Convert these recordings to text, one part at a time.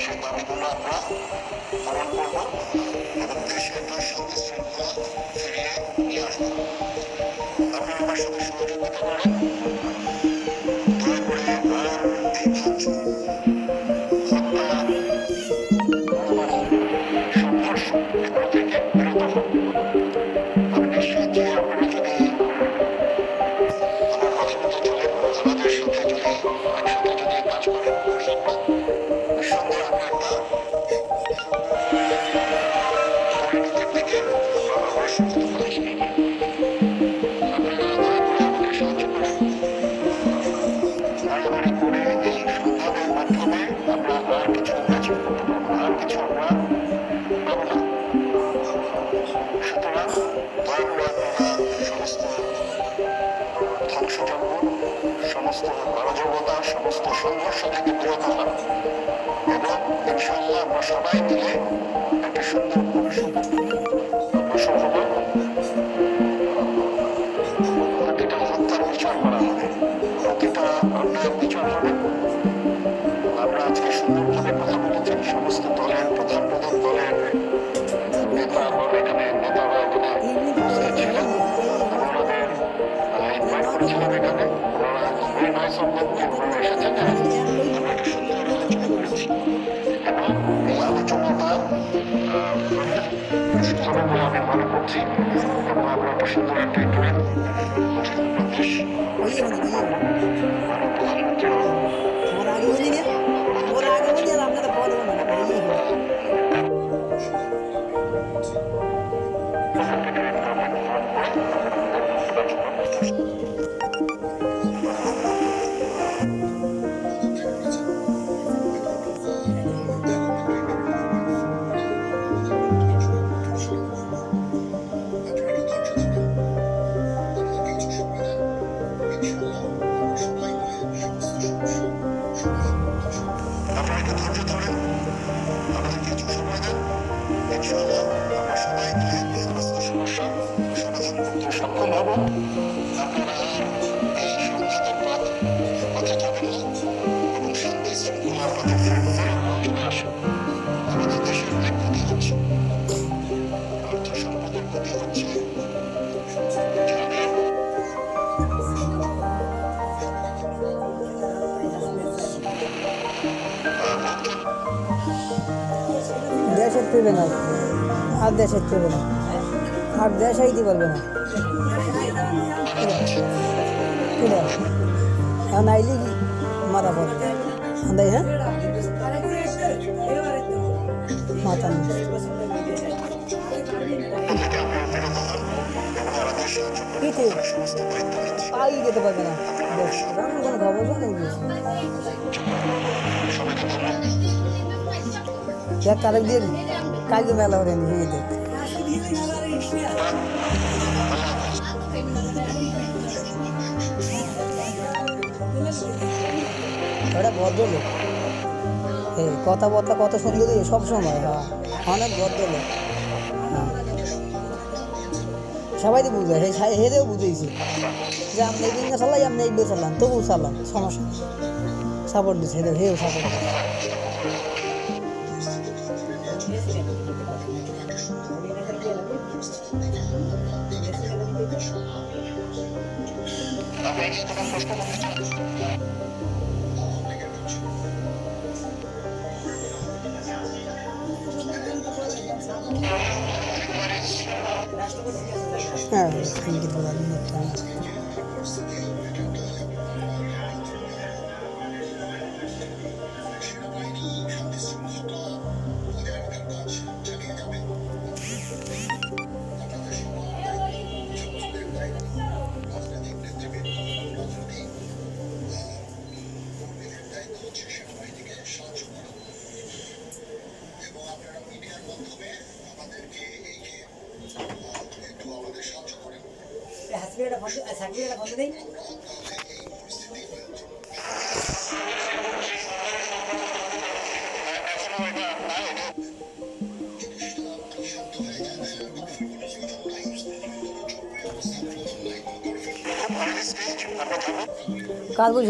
সেই দাবিগুলো আমরা পালন করবো এবং দেশের শান্তি শৃঙ্খলা ফিরিয়ে নিয়ে আসবো। আপনারা আমার সাথে সহযোগিতা করেন, দয়া করে আর এই ভাঙচুর, হত্যা, মারামারি, সংঘর্ষ এগুলো থেকে বিরত হন। আমি নিশ্চিত যে আপনারা যদি আমার কথা মতো চলেন, আমাদের সাথে যদি একসাথে যদি কাজ করেন, নিঃসন্দেহে আমরা একটা পরিণতির দিকে অগ্রসর হতে পারি। আপনারা দয়া করে আমাকে সাহায্য করেন। বাড়াবাড়ি করে এই সংগ্রামের মাধ্যমে আমরা আর কিছু অ্যাচিভ করতে পারবো না, আর কিছু আমরা পাবো না। সুতরাং দয়া করে আপনারা সমস্ত ধ্বংসযজ্ঞ, সমস্ত অরাজকতা, সমস্ত সংঘর্ষ থেকে বিরত হন এবং ইনশাআল্লাহ আমরা সবাই মিলে একটা সুন্দর ভবিষ্যৎ অগ্রসর হব। প্রতিটা হত্যার বিচার করা হবে, প্রতিটা অন্যায়ের বিচার হবে। আমরা আজকে সুন্দরভাবে কথা বলেছি, সমস্ত দলের প্রধান প্রধান দলের নেতারা এখানে উপস্থিত ছিলেন। ওনাদের ইনভাইট করেছিলাম এখানে, ওনারা খুবই নাইস অফ দেম যে ওনারা এসেছেন। আমরা একটা সুন্দর আলোচনা করেছি এবং এই আলোচনাটা হবে বলে আমি মনে করছি এবং আমরা একটা সুন্দর একটা ইন্টারেক্ট দেশ প্রধানমন্ত্রী আপনারা একটু ধৈর্য ধরেন, আমাদের কিছু সময় দেন। ইনশাআল্লাহ আমরা সবাই মিলে এই সমস্ত সমস্যার সমাধান করতে সক্ষম হব। আপনারা এই সংঘাতের পথে যাবেন না এবং শান্তি শৃঙ্খলার পথে চলে আসেন। আমাদের দেশের অনেক ক্ষতি হচ্ছে, অর্থ সম্পদের ক্ষতি হচ্ছে, দেশের পেবে না, আর দেশের পেবে না, আর দেশ আইতে পারবে না। এখন আইলে কি মাথা পড়বে আন্দাই, হ্যাঁ মাথা পাই যেতে পারবে না। কোনো খবর দেখ কালকে দিয়ে কালকে মেলা করে নি দেখ। ওটা ভদ্রলোক, এই কথাবার্তা কত সুন্দর সব সময়। হ্যাঁ অনেক ভদ্রলোক, সবাই তো বুঝবে, হেরেও বুঝেছি যে আপনি এই দিন চালাই, আপনি এই বই চালান, তবু চালান, সমস্যা সাপোর্ট দিচ্ছে, হেও সাপোর্ট দিচ্ছে। হ্যাঁ ইঙ্গিত বলার কাজ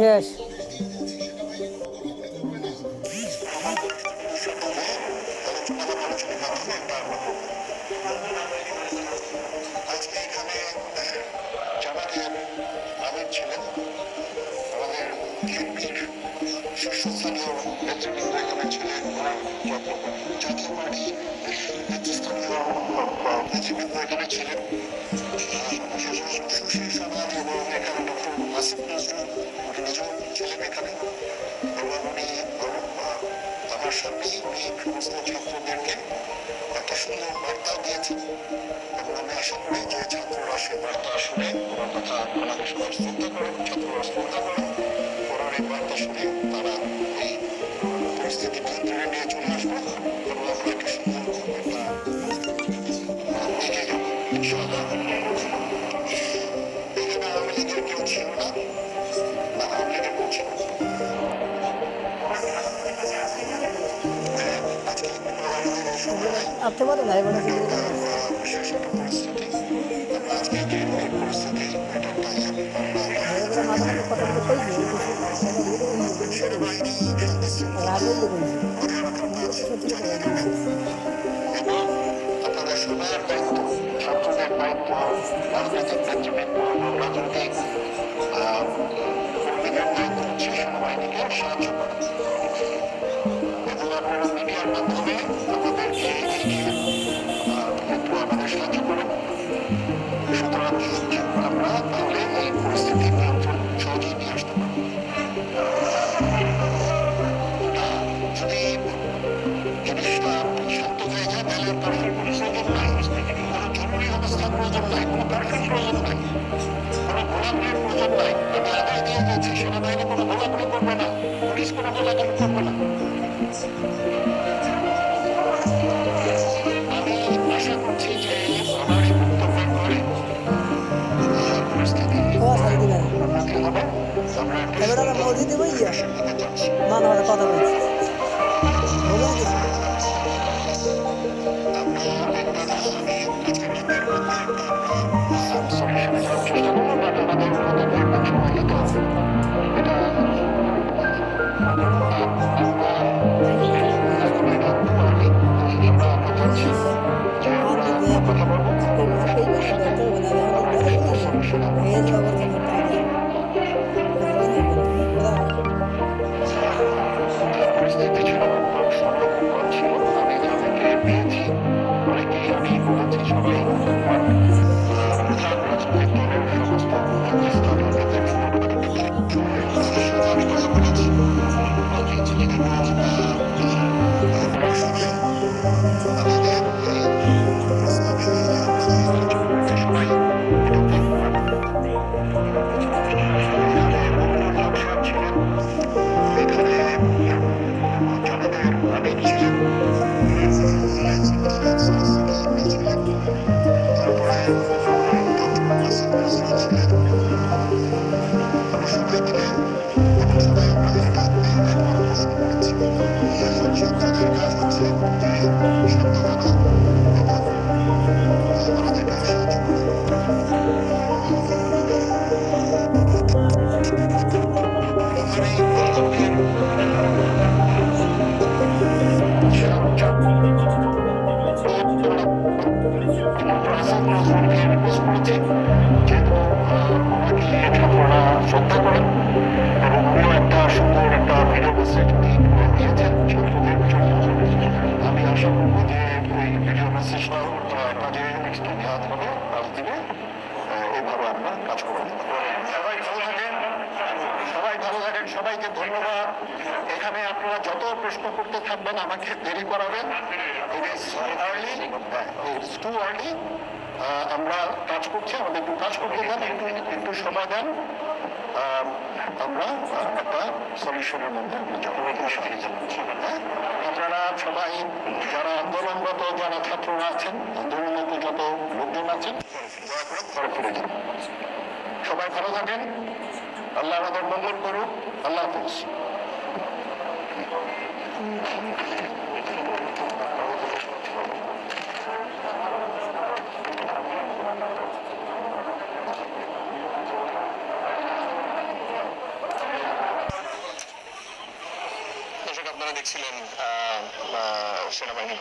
শেষ। আজকে এখানে জামাতের আমির ছিলেন, আমাদের বিএনপির শীর্ষস্থানীয় নেতৃবৃন্দ এখানে ছিলেন, জাতীয় পার্টির নেতৃস্থানীয় নেতৃবৃন্দ এখানে ছিলেন, সুশীল সমাজ এবং এখানে ডক্টর আসিফ নজরুল উনি নিজেও ছিলেন এখানে, এবং উনি আমার সামনেই উনি সমস্ত ছাত্রদেরকে একটা সুন্দর বার্তা দিয়েছেন, এবং আমি আশা করি যে ছাত্ররা সে বার্তা শুনে ওনার কথা আমাকে সবার শ্রদ্ধা করেন, ছাত্ররা শ্রদ্ধা করেন, ওনার এই বার্তা শুনে তারা এই পরিস্থিতি নিয়ন্ত্রণে নিয়ে চলে আসবে এবং আমরা একটা সুন্দর একটা এগিয়ে যাবো ইনশাআল্লাহ। এখানে আওয়ামী লীগের কেউ ছিল না, আওয়ামী লীগের কেউ ছিল না। আজকে আমাদের সময় আপনি পারেন না এবার বিশেষ একটা পরিস্থিতি, আমরা আজকে যে এই পরিস্থিতি এটা একটা মাঝে কথা বলতে কইছি সেনাবাহিনী শান্তি শৃঙ্খলা রাগে কইছি বজায় রাখার কাজ চালিয়ে যাবে এবং আপনাদের সবার দায়িত্ব, ছাত্রদের দায়িত্ব, রাজনৈতিক নেতৃবৃন্দ, রাজনৈতিক কর্মীদের দায়িত্ব হচ্ছে সেনাবাহিনীকে সাহায্য করা, এবং আপনারা মিডিয়ার মাধ্যমে আমাদেরকে একটু আমাদের সাহায্য করেন। সুতরাং আমরা তাহলে এই পরিস্থিতি নিয়ন্ত্রণ সহজেই নিয়ে আসতে পারব। যদি জিনিসটা শান্ত হয়ে যায় তাহলে পারফেক্ট কোনো প্রয়োজন নাই, কোনো জরুরি অবস্থার প্রয়োজন নাই, কোনো পারফেক্ট প্রয়োজন নাই, কোনো গোলাগুলির প্রয়োজন নাই। আমি আগে দিয়ে দিয়েছি সেনাবাহিনী কোনো গোলাগুলি করবে না, পুলিশ কোনো গোলাগুলি করবে না। আমি আশা করছি যে আমার এই বক্তব্যের পরে পরিস্থিতি উন্নতি হবে। আমরা এবার মসজিদে বইয়া দিকে যাচ্ছি। না না কথা বলছি বলে দিচ্ছি পরিস্থিতি ছিল খুব সংরক্ষণ ছিল, আমি অনেকে পেয়েছি, অনেকেই আমি বলেছি সবাই প্রধান রাজনৈতিক দলের সমস্ত নেতৃস্থানীয় তাদের সাথে আমি কথা বলেছি এবং আমাদের এই প্রস্তাবে আমরা আলোচনা করতে সবাই এটাতে ছিলেন, এখানে জামাতের আমির ছিলেন, তারপরে আসিফ নজরুল ছিলেন। আমরা সবাই মিলে এবং সবাই আমরা এটা একমত পোষণ করেছি। এখন ছাত্রদের কাজ হচ্ছে যে শান্তভাবে এবং আমাদেরকে সাহায্য করা। শ্রদ্ধা করেন এবং উনিও একটা সুন্দর একটা ভিডিও মেসেজ উনি দিয়েছেন ছাত্রদের জন্য। আমি আশা করবো যে ওই ভিডিও মেসেজটা কাজে হাত হবে, কাজ দিবে, এইভাবে আমরা কাজ করবো। সবাই ভালো থাকেন, সবাই ভালো থাকেন, সবাইকে ধন্যবাদ। এখানে আপনারা যত প্রশ্ন করতে থাকবেন আমাকে দেরি করাবেন। It's too early. আমরা কাজ করছি, আমাদের একটু কাজ করতে দেন, একটু সময় দেন, আমরা একটা সলিউশনের মধ্যে আপনারা সবাই যারা আন্দোলনরত যারা ছাত্ররা আছেন, আন্দোলনরত যত লোকজন আছেন দয়া করে ঘরে ফিরে যান। সবাই ভালো থাকেন, আল্লাহ আমাদের মঙ্গল করুক। আল্লাহ হাফিজ। আপনারা দেখছিলেন সেনাবাহিনী